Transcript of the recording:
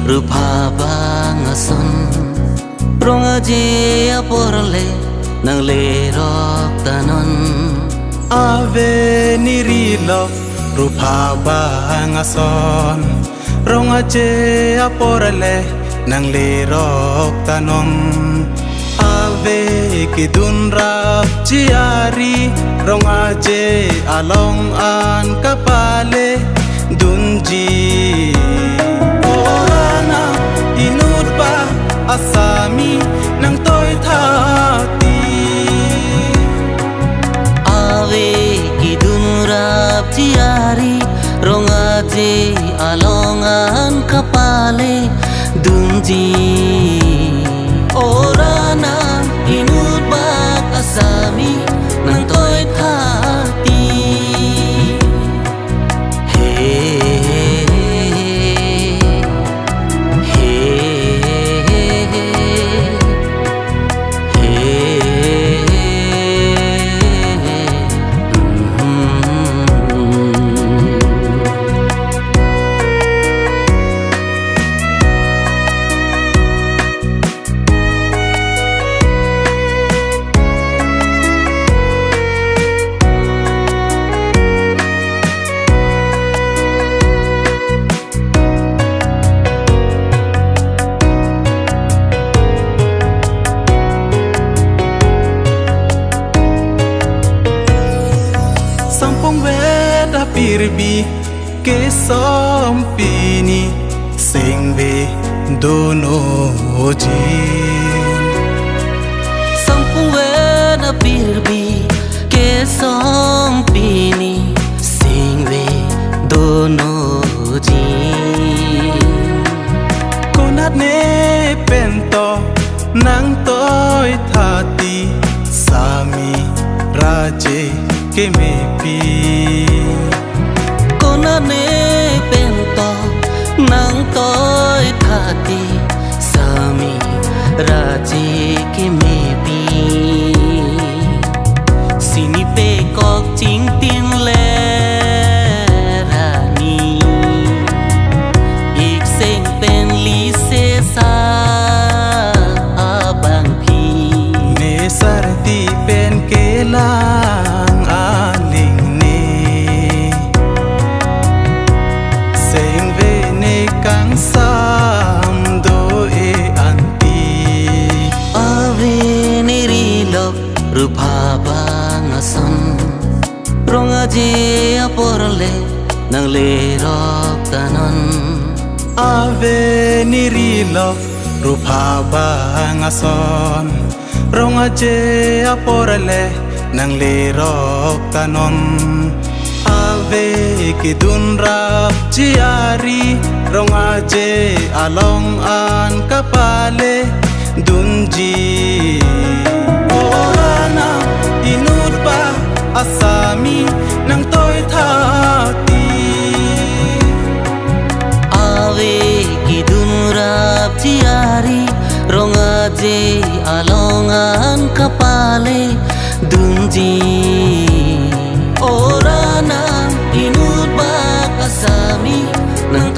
rupa bang ason rong aje aporle nang le rok tanon ave nirilo rupa bang ason rong aje aporle nang le rok tanon ave kidun rap ciari rong aje along an kapale dunji orana inut ba asami nang toy thati ave kidun rap ciari rong aje along an kapale dunji orana inut ba asami nang toy thati sampung veda pirbi ke sompini singve dono jin sampung veda pirbi ke sompini singve dono jin konat ne pento nang toy thati sami raje ke mepi konane pento nang toy thati sami raje ke mepi sini pe kok ching tin le rani ik seng pen li se sa abang phi ne sarti pen kelang aling ne seng ve ne kang sam do e anti ave nirilo rupa bang ason rong aje aporle nang le rok tanon ave nirilo rupa bang ason rong aje aporle nang le rok tanon ave kidun rap ciari rong aje along an kapale dunji orana inut ba asami nang toy thati ave kidun rap ciari rong aje along an kapale dunji orana inut ba kasami nang